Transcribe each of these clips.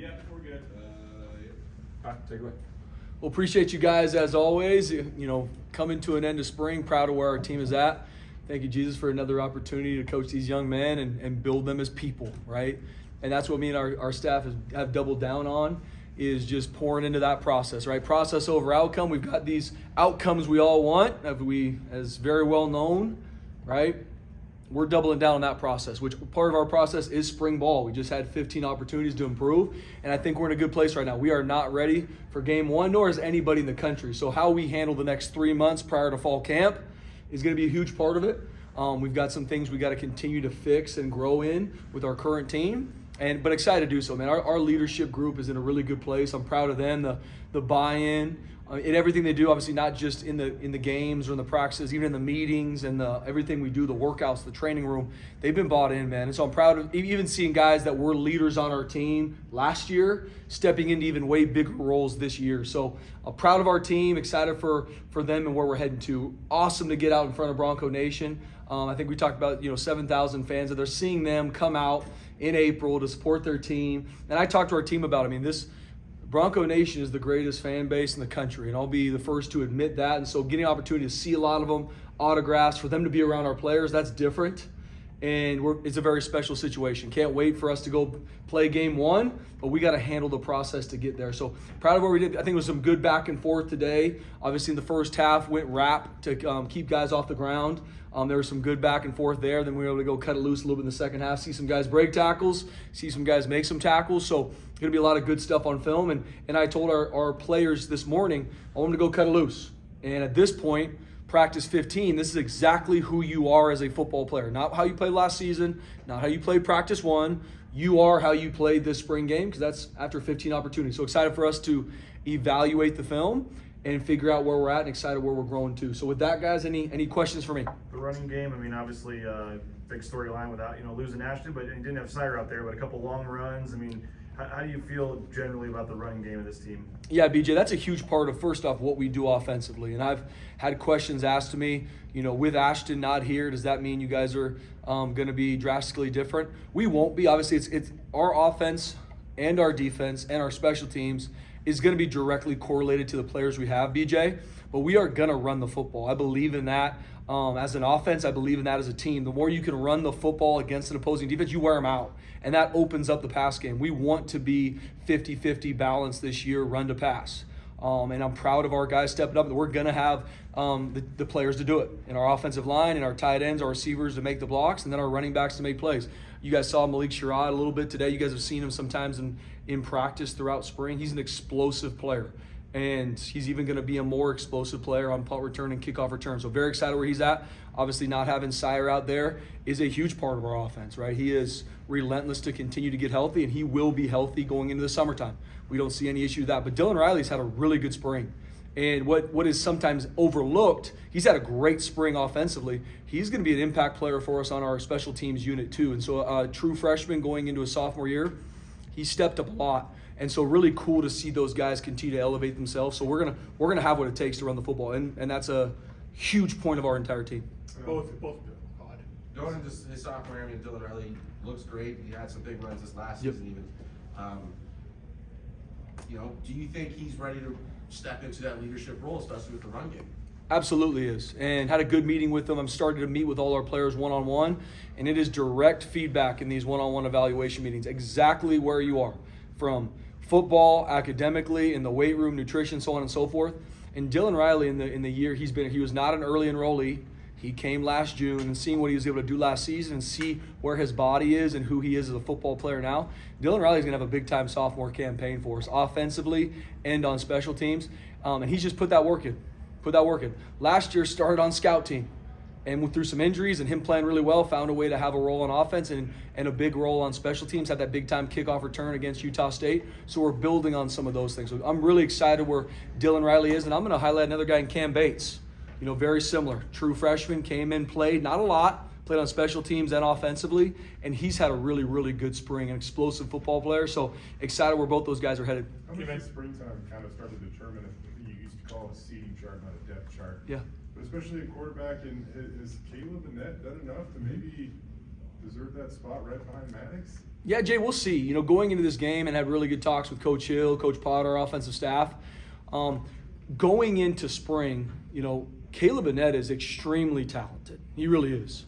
Yeah, we're good. All right, take it away. Well, appreciate you guys as always. Coming to an end of spring, proud of where our team is at. Thank you, Jesus, for another opportunity to coach these young men and build them as people, right? And that's what me and our staff have doubled down on, is just pouring into that process, right? Process over outcome. We've got these outcomes we all want, as very well known, right? We're doubling down on that process, which part of our process is spring ball. We just had 15 opportunities to improve, and I think we're in a good place right now. We are not ready for game one, nor is anybody in the country. So how we handle the next 3 months prior to fall camp is going to be a huge part of it. We've got some things we got to continue to fix and grow in with our current team, but excited to do so, man. Our leadership group is in a really good place. I'm proud of them, the buy-in, in everything they do, obviously not just in the games or in the practices, even in the meetings and everything we do, the workouts, the training room. They've been bought in, man. And so I'm proud of even seeing guys that were leaders on our team last year stepping into even way bigger roles this year. So I'm proud of our team, excited for them and where we're heading to. Awesome to get out in front of Bronco Nation. I think we talked about 7,000 fans, and they're seeing them come out in April to support their team. And I talked to our team about it. This Bronco Nation is the greatest fan base in the country, and I'll be the first to admit that. And so getting an opportunity to see a lot of them, autographs, for them to be around our players, that's different. And it's a very special situation. Can't wait for us to go play game one, but we got to handle the process to get there. So proud of what we did. I think it was some good back and forth today. Obviously in the first half, went rap to keep guys off the ground. There was some good back and forth there. Then we were able to go cut it loose a little bit in the second half, see some guys break tackles, see some guys make some tackles. So it's going to be a lot of good stuff on film. And I told our players this morning, I want them to go cut it loose. And at this point, practice 15, this is exactly who you are as a football player. Not how you played last season, not how you played practice one. You are how you played this spring game, because that's after 15 opportunities. So excited for us to evaluate the film and figure out where we're at, and excited where we're growing to. So with that, guys, any questions for me? The running game, obviously, big storyline without, losing Ashton, but he didn't have Sire out there, but a couple long runs. How do you feel generally about the running game of this team? Yeah, BJ, that's a huge part of, first off, what we do offensively. And I've had questions asked to me, with Ashton not here, does that mean you guys are going to be drastically different? We won't be. Obviously, it's our offense and our defense and our special teams is going to be directly correlated to the players we have, BJ. But we are going to run the football. I believe in that as an offense. I believe in that as a team. The more you can run the football against an opposing defense, you wear them out. And that opens up the pass game. We want to be 50-50 balanced this year, run to pass. And I'm proud of our guys stepping up. We're going to have the players to do it. In our offensive line, and our tight ends, our receivers to make the blocks, and then our running backs to make plays. You guys saw Malik Sherrod a little bit today. You guys have seen him sometimes in practice throughout spring. He's an explosive player. And he's even going to be a more explosive player on punt return and kickoff return. So very excited where he's at. Obviously not having Sire out there is a huge part of our offense, right? He is relentless to continue to get healthy, and he will be healthy going into the summertime. We don't see any issue with that. But Dylan Riley's had a really good spring. And what is sometimes overlooked, he's had a great spring offensively. He's going to be an impact player for us on our special teams unit too. And so a true freshman going into a sophomore year, he stepped up a lot. And so really cool to see those guys continue to elevate themselves. So we're gonna have what it takes to run the football, and that's a huge point of our entire team. Both odd. Going into his sophomore year, Dylan Riley looks great. He had some big runs this last season even. Do you think he's ready to step into that leadership role, especially with the run game? Absolutely is, and had a good meeting with them. I'm starting to meet with all our players one-on-one, and it is direct feedback in these one-on-one evaluation meetings, exactly where you are, from football, academically, in the weight room, nutrition, so on and so forth. And Dylan Riley, in the year he was not an early enrollee. He came last June, and seeing what he was able to do last season and see where his body is and who he is as a football player now, Dylan Riley's going to have a big-time sophomore campaign for us, offensively and on special teams. And he's just put that work in. Last year, started on scout team. And through some injuries and him playing really well, found a way to have a role on offense and a big role on special teams, had that big-time kickoff return against Utah State. So we're building on some of those things. So I'm really excited where Dylan Riley is, and I'm going to highlight another guy in Cam Bates. Very similar. True freshman, came in, played, not a lot, played on special teams and offensively, and he's had a really, really good spring, an explosive football player. So excited where both those guys are headed. How much does springtime kind of start to determine if you used to call it a seeding chart, not a depth chart? Yeah. But especially a quarterback, has Caleb Annette done enough to maybe deserve that spot right behind Maddox? Yeah, Jay, we'll see. You know, going into this game and had really good talks with Coach Hill, Coach Potter, our offensive staff. Going into spring, you know, Caleb Annett is extremely talented. He really is.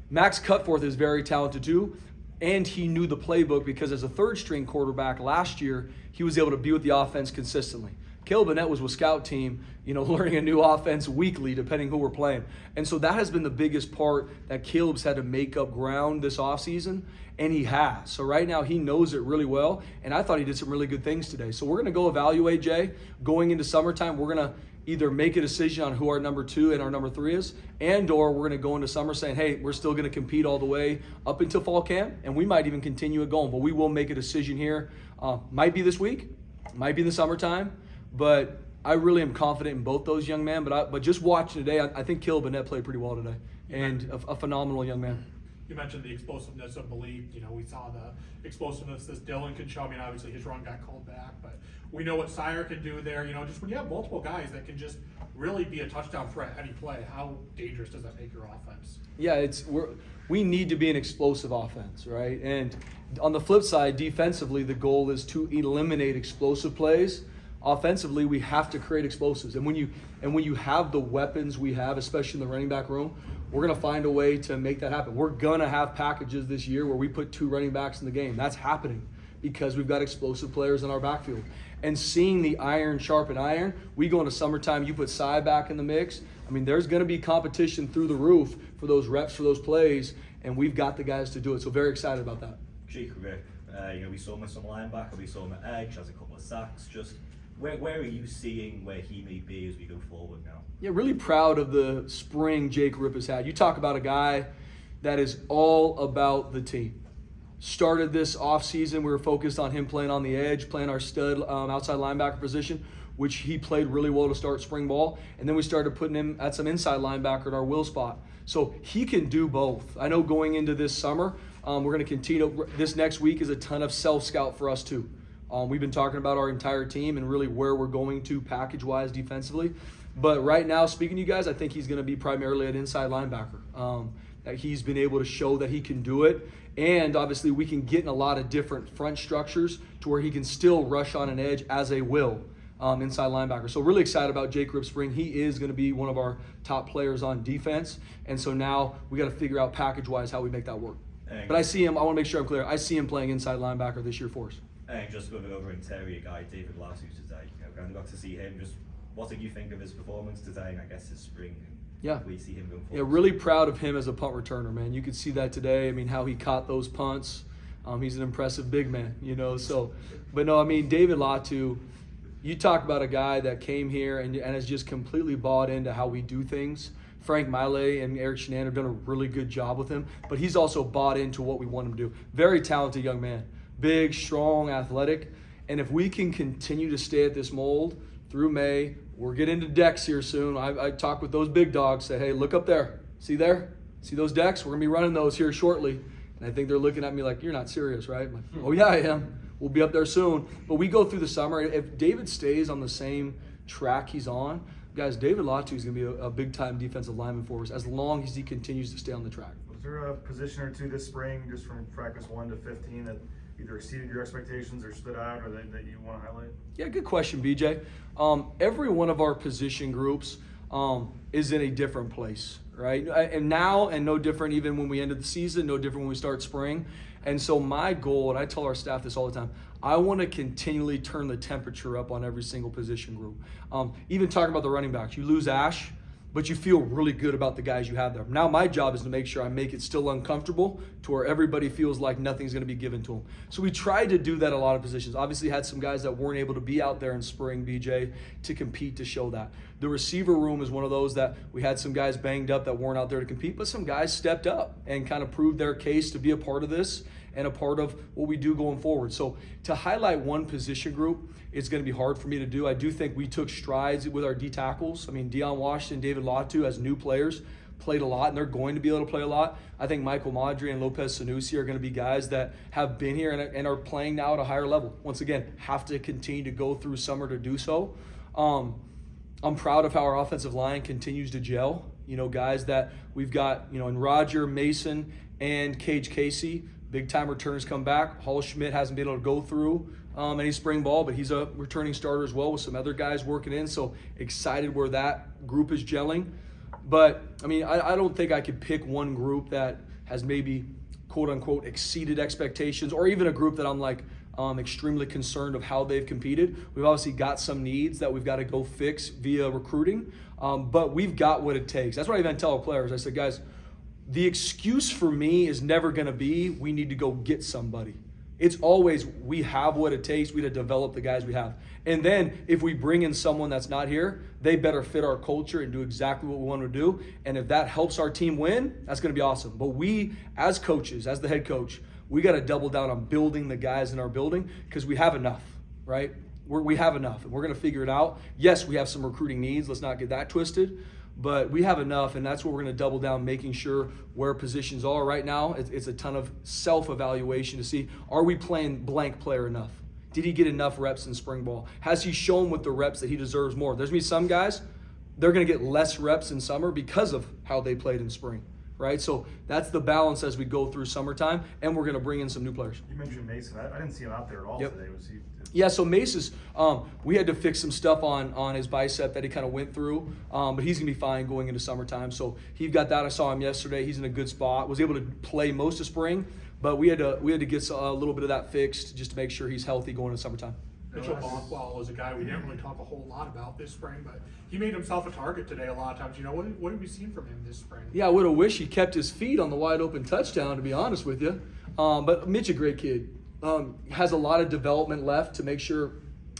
Max Cutforth is very talented too, and he knew the playbook because as a third-string quarterback last year, he was able to be with the offense consistently. Caleb Annett was with scout team, you know, learning a new offense weekly, depending who we're playing. And so that has been the biggest part that Caleb's had to make up ground this offseason, and he has. So right now he knows it really well, and I thought he did some really good things today. So we're going to go evaluate, Jay. Going into summertime, we're going to either make a decision on who our number 2 and our number 3 is, and or we're going to go into summer saying, hey, we're still going to compete all the way up until fall camp, and we might even continue it going. But we will make a decision here. Might be this week, might be in the summertime. But I really am confident in both those young men. But just watching today, I think Caleb Annett played pretty well today, and a phenomenal young man. You mentioned the explosiveness of belief. You know, we saw the explosiveness that Dylan can show. I mean, obviously his run got called back, but we know what Sire can do there. You know, just when you have multiple guys that can just really be a touchdown threat any play, how dangerous does that make your offense? Yeah, we need to be an explosive offense, right? And on the flip side, defensively, the goal is to eliminate explosive plays. Offensively, we have to create explosives. And when you have the weapons we have, especially in the running back room, we're going to find a way to make that happen. We're going to have packages this year where we put 2 running backs in the game. That's happening because we've got explosive players in our backfield. And seeing the iron sharpen iron, we go into summertime, you put Cy back in the mix. I mean, there's going to be competition through the roof for those reps, for those plays, and we've got the guys to do it. So very excited about that. Jacob, we saw him as some linebacker, we saw him at edge, has a couple of sacks. Just where are you seeing where he may be as we go forward now? Yeah, really proud of the spring Jake Ripp has had. You talk about a guy that is all about the team. Started this offseason, we were focused on him playing on the edge, playing our stud outside linebacker position, which he played really well to start spring ball. And then we started putting him at some inside linebacker at our will spot. So he can do both. I know going into this summer, we're going to continue. This next week is a ton of self-scout for us too. We've been talking about our entire team and really where we're going to package-wise defensively. But right now, speaking to you guys, I think he's going to be primarily an inside linebacker. That he's been able to show that he can do it. And obviously, we can get in a lot of different front structures to where he can still rush on an edge as a will inside linebacker. So really excited about Jake Ripp spring. He is going to be one of our top players on defense. And so now we got to figure out package-wise how we make that work. But I see him, I want to make sure I'm clear, I see him playing inside linebacker this year for us. And just with another interior guy, David Lasso today, I got to see him. Just what did you think of his performance today and I guess his spring? Yeah. We see him going forward. Yeah, really proud of him as a punt returner, man. You could see that today. I mean, how he caught those punts. He's an impressive big man, you know. So, but no, I mean, David Latu, you talk about a guy that came here and has just completely bought into how we do things. Frank Miley and Eric Shenan have done a really good job with him, but he's also bought into what we want him to do. Very talented young man. Big, strong, athletic. And if we can continue to stay at this mold through May, we're getting into decks here soon. I talk with those big dogs, say, hey, look up there. See there? See those decks? We're going to be running those here shortly. And I think they're looking at me like, you're not serious, right? I'm like, oh, yeah, I am. We'll be up there soon. But we go through the summer. If David stays on the same track he's on, guys, David Latu is going to be a big-time defensive lineman for us as long as he continues to stay on the track. Was there a position or two this spring, just from practice 1 to 15, that either exceeded your expectations or stood out, or that you want to highlight? Yeah, good question, BJ. Every one of our position groups is in a different place, right? And now, and no different even when we ended the season, no different when we start spring. And so my goal, and I tell our staff this all the time, I want to continually turn the temperature up on every single position group. Even talking about the running backs, you lose Ash, but you feel really good about the guys you have there. Now my job is to make sure I make it still uncomfortable to where everybody feels like nothing's going to be given to them. So we tried to do that a lot of positions. Obviously had some guys that weren't able to be out there in spring, BJ, to compete to show that. The receiver room is one of those that we had some guys banged up that weren't out there to compete, but some guys stepped up and kind of proved their case to be a part of this and a part of what we do going forward. So to highlight one position group, it's going to be hard for me to do. I do think we took strides with our D tackles. I mean, Deion Washington, David Latu, as new players, played a lot, and they're going to be able to play a lot. I think Michael Madri and Lopez Sanusi are going to be guys that have been here and are playing now at a higher level. Once again, have to continue to go through summer to do so. I'm proud of how our offensive line continues to gel. You know, guys that we've got, you know, in Roger, Mason, and Cage Casey, big time returners come back. Hall Schmidt hasn't been able to go through any spring ball, but he's a returning starter as well with some other guys working in. So excited where that group is gelling. But I mean, I don't think I could pick one group that has maybe quote unquote exceeded expectations, or even a group that I'm like extremely concerned of how they've competed. We've obviously got some needs that we've got to go fix via recruiting, but we've got what it takes. That's what I even tell our players. I said, guys, the excuse for me is never going to be we need to go get somebody. It's always we have what it takes. We to develop the guys we have. And then if we bring in someone that's not here, they better fit our culture and do exactly what we want to do. And if that helps our team win, that's going to be awesome. But we, as coaches, as the head coach, we got to double down on building the guys in our building because we have enough, right? We have enough, and we're going to figure it out. Yes, we have some recruiting needs. Let's not get that twisted. But we have enough, and that's what we're going to double down, making sure where positions are right now. It's a ton of self-evaluation to see, are we playing blank player enough? Did he get enough reps in spring ball? Has he shown with the reps that he deserves more? There's going to be some guys, they're going to get less reps in summer because of how they played in spring, right? So that's the balance as we go through summertime, and we're going to bring in some new players. You mentioned Mason. I didn't see him out there at all Yep. today. Was he? Yeah, so Mace is, we had to fix some stuff on his bicep that he kind of went through, but he's going to be fine going into summertime. So he got that. I saw him yesterday. He's in a good spot. Was able to play most of spring, but we had to get a little bit of that fixed just to make sure he's healthy going into summertime. Mitchell Bonkwall is a guy we didn't really talk a whole lot about this spring, but he made himself a target today a lot of times. You know, what have we seen from him this spring? Yeah, I would have wished he kept his feet on the wide open touchdown, to be honest with you. But Mitch, a great kid. Has a lot of development left to make sure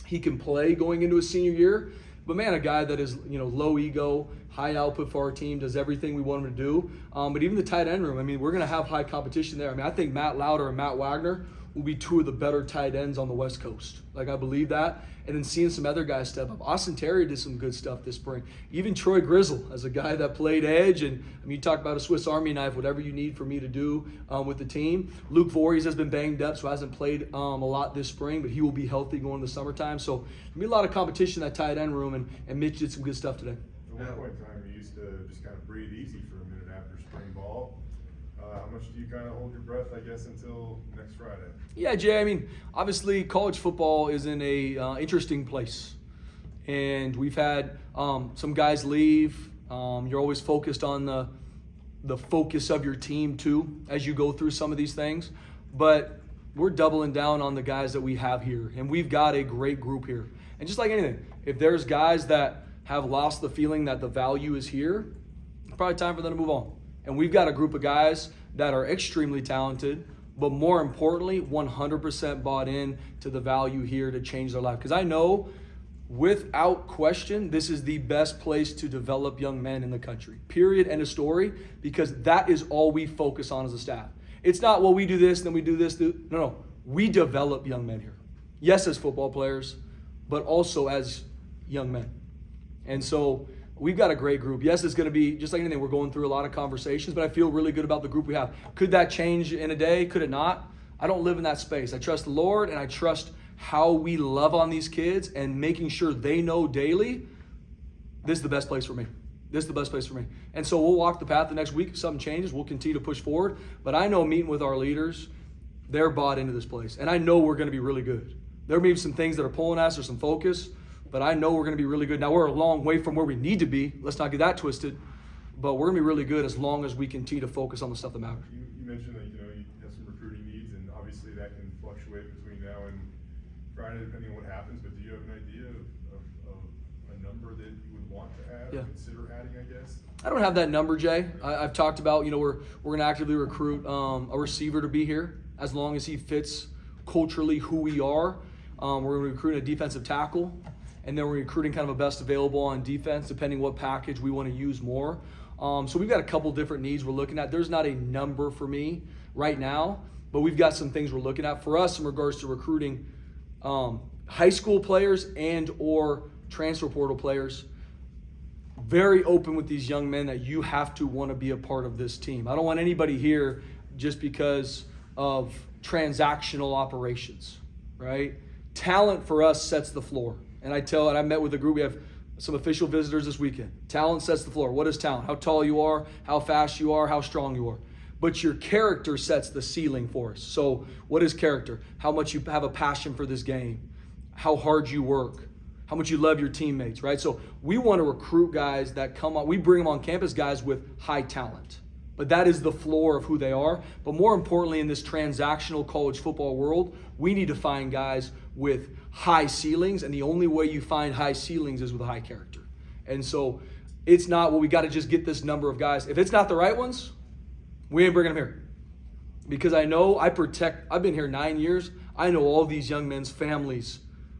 he can play going into his senior year. But man, a guy that is, low ego, high output for our team, does everything we want him to do. But even the tight end room, I mean, we're going to have high competition there. I mean, I think Matt Lauder and Matt Wagner will be two of the better tight ends on the West Coast. Like, I believe that. And then seeing some other guys step up. Austin Terry did some good stuff this spring. Even Troy Grizzle as a guy that played edge. And I mean, you talk about a Swiss Army knife, whatever you need for me to do with the team. Luke Voorhees has been banged up, so hasn't played a lot this spring, but he will be healthy going into the summertime. So there'll be a lot of competition in that tight end room, and Mitch did some good stuff today. At one point in time, we used to just kind of breathe easy for a minute after spring ball. How much do you kind of hold your breath, I guess, until next Friday? Yeah, Jay, I mean, obviously college football is in a interesting place. And we've had some guys leave. You're always focused on the focus of your team, too, as you go through some of these things. But we're doubling down on the guys that we have here. And we've got a great group here. And just like anything, if there's guys that have lost the feeling that the value is here, it's probably time for them to move on. And we've got a group of guys that are extremely talented, but more importantly, 100% bought in to the value here to change their life. Because I know, without question, this is the best place to develop young men in the country. Period, end of story, because that is all we focus on as a staff. It's not, well, we do this, then we do this. No. We develop young men here. Yes, as football players, but also as young men. And so we've got a great group. Yes, it's going to be, just like anything, we're going through a lot of conversations, but I feel really good about the group we have. Could that change in a day? Could it not? I don't live in that space. I trust the Lord, and I trust how we love on these kids and making sure they know daily, this is the best place for me. This is the best place for me. And so we'll walk the path the next week. If something changes, we'll continue to push forward. But I know meeting with our leaders, they're bought into this place. And I know we're going to be really good. There may be some things that are pulling us or some focus, but I know we're going to be really good. Now, we're a long way from where we need to be. Let's not get that twisted. But we're going to be really good as long as we continue to focus on the stuff that matters. You mentioned that you have some recruiting needs, and obviously that can fluctuate between now and Friday depending on what happens. But do you have an idea of a number that you would want to add or consider adding, I guess? I don't have that number, Jay. I've talked about, we're going to actively recruit a receiver to be here as long as he fits culturally who we are. We're going to recruit a defensive tackle. And then we're recruiting kind of a best available on defense, depending what package we want to use more. So we've got a couple different needs we're looking at. There's not a number for me right now, but we've got some things we're looking at. For us, in regards to recruiting high school players and or transfer portal players, very open with these young men that you have to want to be a part of this team. I don't want anybody here just because of transactional operations, right? Talent for us sets the floor. And I met with a group, we have some official visitors this weekend. Talent sets the floor. What is talent? How tall you are, how fast you are, how strong you are. but your character sets the ceiling for us. So what is character? How much you have a passion for this game, how hard you work, how much you love your teammates, right? So we want to recruit guys that come on. We bring them on campus, guys with high talent. But that is the floor of who they are. But more importantly, in this transactional college football world, we need to find guys with high ceilings. And the only way you find high ceilings is with a high character. And so it's not, well, we got to just get this number of guys. If it's not the right ones, we ain't bringing them here. Because I know I've been here 9 years. I know all these young men's families.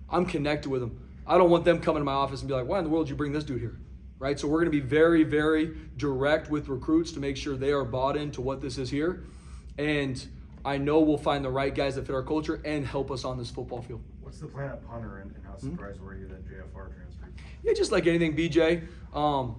I'm connected with them. I don't want them coming to my office and be like, why in the world did you bring this dude here? Right? So we're going to be very, very direct with recruits to make sure they are bought into what this is here. And I know we'll find the right guys that fit our culture and help us on this football field. What's the plan at punter, and how surprised were you that JFR transferred? Yeah, just like anything, BJ, I'm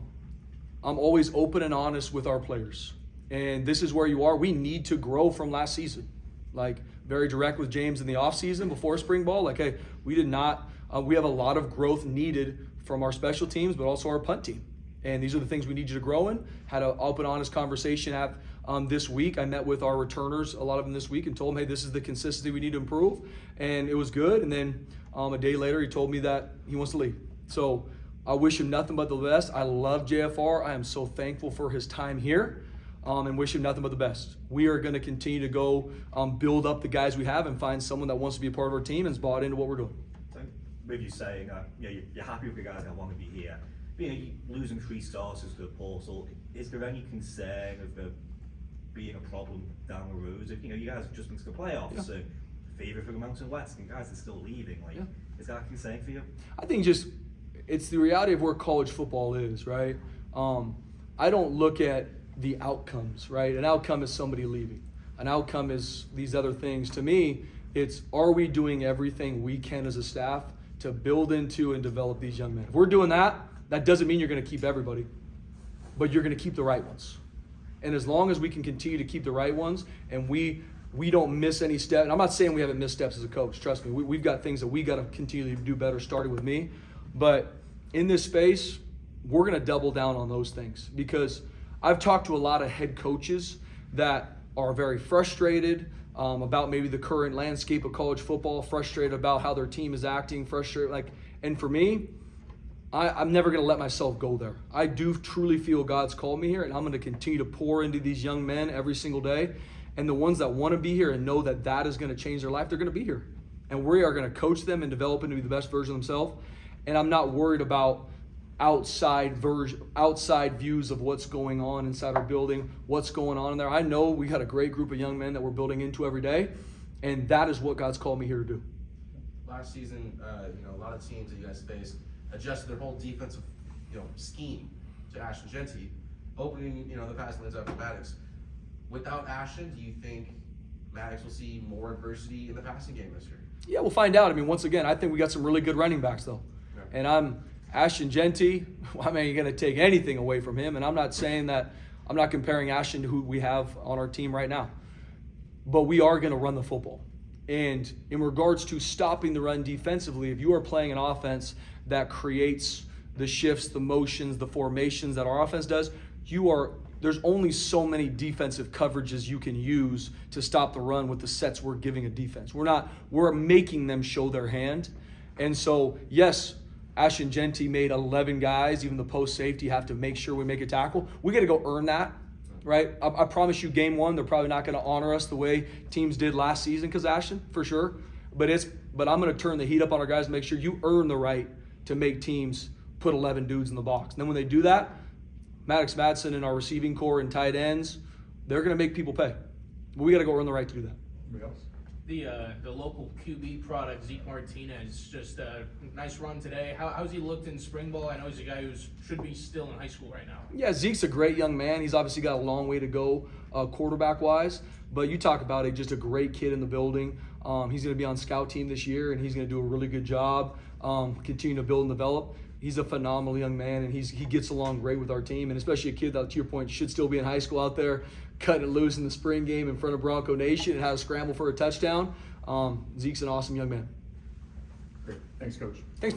always open and honest with our players. And this is where you are. We need to grow from last season. Like, very direct with James in the offseason before spring ball. Like, hey, we did not, we have a lot of growth needed from our special teams, but also our punt team. And these are the things we need you to grow in. Had an open, honest conversation this week. I met with our returners, a lot of them this week, and told them, hey, this is the consistency we need to improve. And it was good. And then a day later, he told me that he wants to leave. So I wish him nothing but the best. I love JFR. I am so thankful for his time here. And wish him nothing but the best. We are going to continue to go build up the guys we have and find someone that wants to be a part of our team and is bought into what we're doing. So with you saying you're happy with the guys that want to be here, but, you losing 3 starters to the portal, is there any concern of there being a problem down the road? If you guys have just been to the playoffs, so favourite for the Mountain West, and guys are still leaving, is that a concern for you? I think it's the reality of where college football is, right? I don't look at the outcomes, right? An outcome is somebody leaving. An outcome is these other things. To me, it's, are we doing everything we can as a staff to build into and develop these young men? If we're doing that, that doesn't mean you're going to keep everybody, but you're going to keep the right ones. And as long as we can continue to keep the right ones and we don't miss any steps, and I'm not saying we haven't missed steps as a coach, trust me, we've got things that we got to continue to do better, starting with me. But in this space, we're going to double down on those things, because I've talked to a lot of head coaches that are very frustrated about maybe the current landscape of college football, frustrated about how their team is acting, frustrated. And for me, I'm never going to let myself go there. I do truly feel God's called me here, and I'm going to continue to pour into these young men every single day. And the ones that want to be here and know that that is going to change their life, they're going to be here. And we are going to coach them and develop them to be the best version of themselves. And I'm not worried about outside views of what's going on inside our building, what's going on in there. I know we got a great group of young men that we're building into every day, and that is what God's called me here to do. Last season, a lot of teams that you guys faced adjusted their whole defensive, scheme to Ashton Genty, opening, the passing lanes up for Maddox. Without Ashton, do you think Maddox will see more adversity in the passing game this year? Yeah, we'll find out. I mean, once again, I think we got some really good running backs, though. Yeah. And Ashton Genty, you're going to take anything away from him. And I'm not saying that, I'm not comparing Ashton to who we have on our team right now. But we are going to run the football. And in regards to stopping the run defensively, if you are playing an offense that creates the shifts, the motions, the formations that our offense does, there's only so many defensive coverages you can use to stop the run with the sets we're giving a defense. We're making them show their hand. And so, yes, Ashton Genty made 11 guys, even the post safety, have to make sure we make a tackle. We got to go earn that, right? I promise you, game one, they're probably not going to honor us the way teams did last season because Ashton, for sure. But I'm going to turn the heat up on our guys and make sure you earn the right to make teams put 11 dudes in the box. And then when they do that, Maddox Madsen and our receiving core and tight ends, they're going to make people pay. But we got to go earn the right to do that. Anybody else? The local QB product, Zeke Martinez, just a nice run today. How's he looked in spring ball? I know he's a guy who should be still in high school right now. Yeah, Zeke's a great young man. He's obviously got a long way to go quarterback-wise. But you talk about just a great kid in the building. He's going to be on scout team this year, and he's going to do a really good job, continue to build and develop. He's a phenomenal young man, and he gets along great with our team, and especially a kid that, to your point, should still be in high school out there, cutting it loose in the spring game in front of Bronco Nation and how to scramble for a touchdown. Zeke's an awesome young man. Great. Thanks, Coach. Thanks,